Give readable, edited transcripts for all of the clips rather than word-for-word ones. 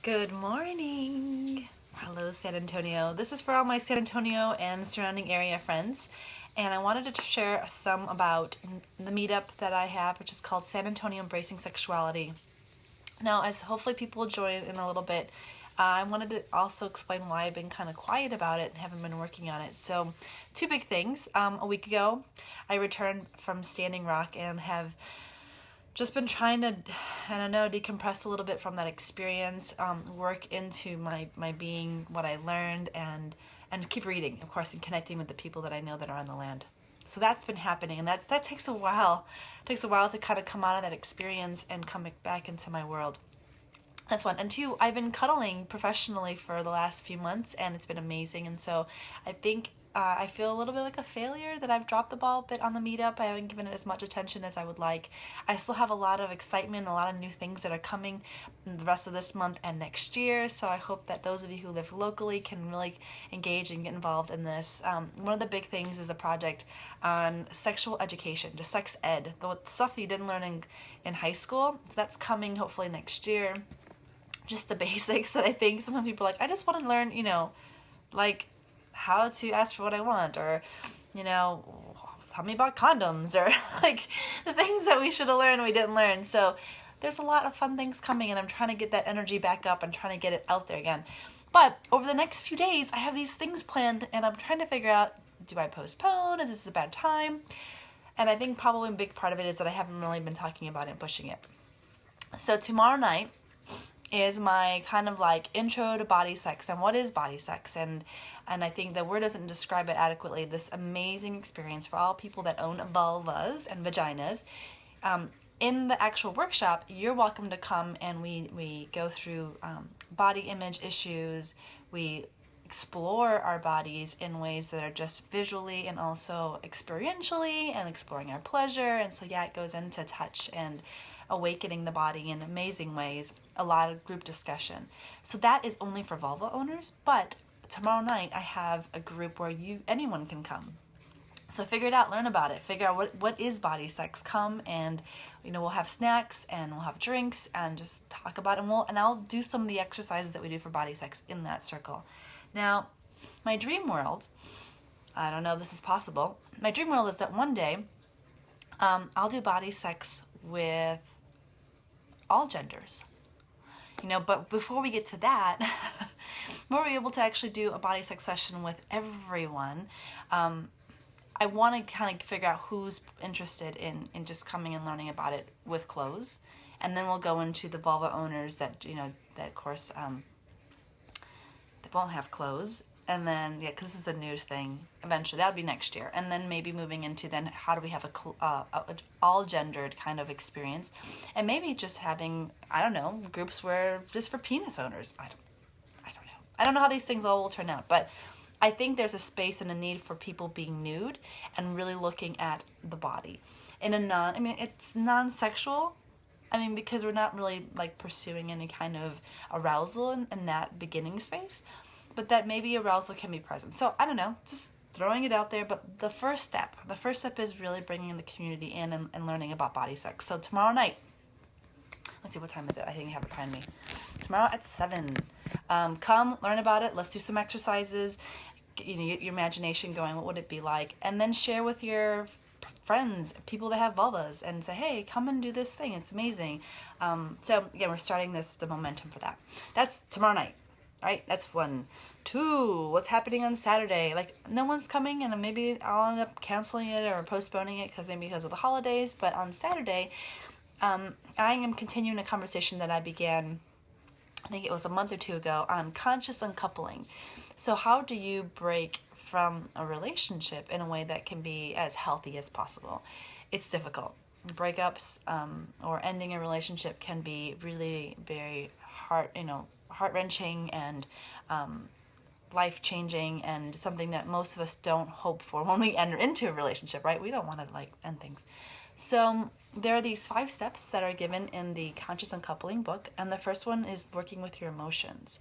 Good morning. Hello, San Antonio. This is for all my San Antonio and surrounding area friends. And I wanted to share some about the meetup that I have, which is called San Antonio Embracing Sexuality. Now, as hopefully people will join in a little bit, I wanted to also explain why I've been kind of quiet about it and haven't been working on it. So, two big things. A week ago, I returned from Standing Rock and have just been trying to, I don't know, decompress a little bit from that experience, work into my being, what I learned, and keep reading, of course, and connecting with the people that I know that are on the land. So that's been happening, and that takes a while. It takes a while to kind of come out of that experience and come back into my world. That's one. And two, I've been cuddling professionally for the last few months, and it's been amazing. And so I think I feel a little bit like a failure that I've dropped the ball a bit on the meetup. I haven't given it as much attention as I would like. I still have a lot of excitement, a lot of new things that are coming in the rest of this month and next year. So I hope that those of you who live locally can really engage and get involved in this. One of the big things is a project on sexual education, just sex ed, the stuff you didn't learn in high school. So that's coming hopefully next year. Just the basics that I think some people are like, I just want to learn, like how to ask for what I want, or, tell me about condoms, or like the things that we should have learned we didn't learn. So there's a lot of fun things coming, and I'm trying to get that energy back up and trying to get it out there again. But over the next few days, I have these things planned, and I'm trying to figure out, do I postpone? Is this a bad time? And I think probably a big part of it is that I haven't really been talking about it and pushing it. So tomorrow night is my kind of like intro to body sex and what is body sex, and I think the word doesn't describe it adequately. This amazing experience for all people that own vulvas and vaginas. In the actual workshop, you're welcome to come, and we go through body image issues. We explore our bodies in ways that are just visually and also experientially, and exploring our pleasure. And so yeah, it goes into touch and awakening the body in amazing ways. A lot of group discussion. So that is only for vulva owners, but tomorrow night I have a group where anyone can come. So figure it out, learn about it, figure out what is body sex. Come, and we'll have snacks and we'll have drinks and just talk about it, and I'll do some of the exercises that we do for body sex in that circle. Now, my dream world, I don't know if this is possible. My dream world is that one day I'll do body sex with all genders. But before we get to that, before we're able to actually do a body sex session with everyone, I want to kind of figure out who's interested in just coming and learning about it with clothes. And then we'll go into the vulva owners that, that of course, that won't have clothes. And then, yeah, because this is a new thing, eventually, that'll be next year. And then maybe moving into then how do we have a all-gendered kind of experience. And maybe just having, I don't know, groups where just for penis owners. I don't know. I don't know how these things all will turn out. But I think there's a space and a need for people being nude and really looking at the body. In a it's non-sexual. Because we're not really like pursuing any kind of arousal in that beginning space. But that maybe arousal can be present. So I don't know, just throwing it out there. But the first step is really bringing the community in and learning about body sex. So tomorrow night, let's see, what time is it? I think I have it behind me. Tomorrow at 7. Come, learn about it. Let's do some exercises. Get your imagination going. What would it be like? And then share with your friends, people that have vulvas, and say, hey, come and do this thing. It's amazing. So again, we're starting the momentum for that. That's tomorrow night. All right, that's 1. 2, what's happening on Saturday? Like, no one's coming, and maybe I'll end up canceling it or postponing it because of the holidays. But on Saturday, I am continuing a conversation that I began, I think it was a month or 2 ago, on conscious uncoupling. So how do you break from a relationship in a way that can be as healthy as possible? It's difficult. Breakups or ending a relationship can be really very heart-wrenching and life-changing, and something that most of us don't hope for when we enter into a relationship, right? We don't want to end things. So there are these 5 steps that are given in the Conscious Uncoupling book, and the first one is working with your emotions.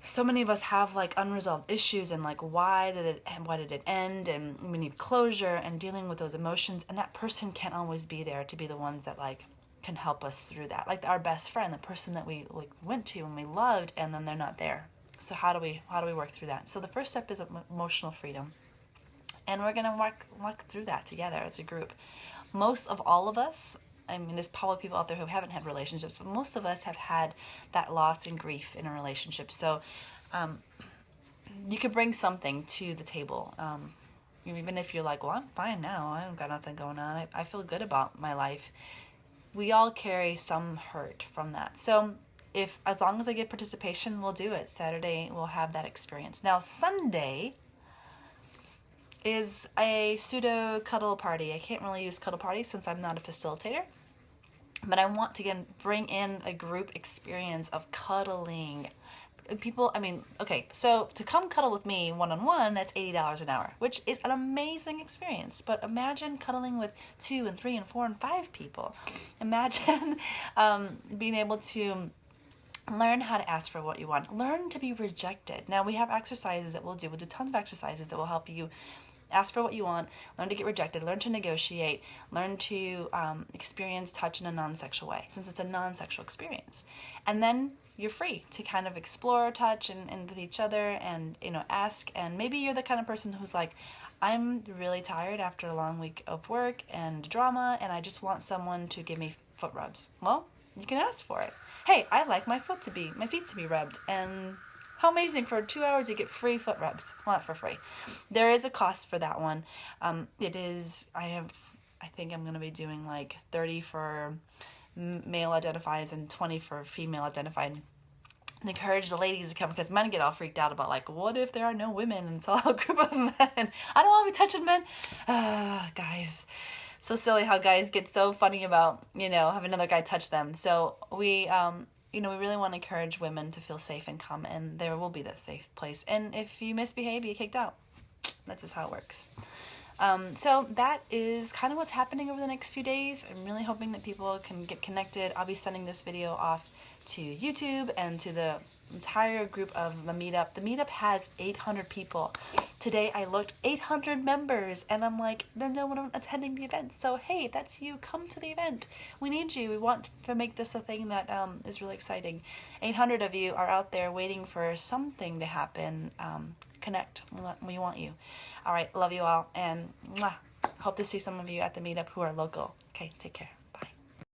So many of us have unresolved issues, and why did it end, and we need closure and dealing with those emotions, and that person can't always be there to be the ones that can help us through that. Like our best friend, the person that we like went to and we loved, and then they're not there. So how do we work through that? So the first step is emotional freedom, and we're gonna walk through that together as a group. Most of all of us, I mean, there's probably people out there who haven't had relationships, but most of us have had that loss and grief in a relationship. So you could bring something to the table. Even if you're like, well, I'm fine now. I don't got nothing going on. I feel good about my life. We all carry some hurt from that. So as long as I get participation, we'll do it. Saturday, we'll have that experience. Now, Sunday is a pseudo cuddle party. I can't really use cuddle party since I'm not a facilitator. But I want to, again, bring in a group experience of cuddling. People, I mean, okay, so to come cuddle with me one-on-one, that's $80 an hour, which is an amazing experience. But imagine cuddling with 2 and 3 and 4 and 5 people. Imagine being able to learn how to ask for what you want. Learn to be rejected. Now, we have exercises that we'll do. We'll do tons of exercises that will help you ask for what you want, learn to get rejected, learn to negotiate, learn to experience touch in a non-sexual way, since it's a non-sexual experience. And then you're free to kind of explore touch and with each other and, ask. And maybe you're the kind of person who's like, I'm really tired after a long week of work and drama, and I just want someone to give me foot rubs. Well, you can ask for it. Hey, I like my feet to be rubbed, and how amazing, for 2 hours you get free foot rubs. Well, not for free. There is a cost for that one. It is, I think I'm going to be doing like 30 for male identified and 20 for female identified. And encourage the ladies to come, because men get all freaked out about like, what if there are no women and it's all a group of men? I don't want to be touching men. Guys. So silly how guys get so funny about, have another guy touch them. So we really want to encourage women to feel safe and come, and there will be that safe place. And if you misbehave, you get kicked out. That's just how it works. So that is kind of what's happening over the next few days. I'm really hoping that people can get connected. I'll be sending this video off to YouTube and to the entire group of the meetup. The meetup has 800 people. Today I looked, 800 members, and I'm like, there's no one attending the event. So hey, if that's you, come to the event. We need you. We want to make this a thing that is really exciting. 800 of you are out there waiting for something to happen. Connect. We want you. All right, love you all, and hope to see some of you at the meetup who are local. Okay, take care.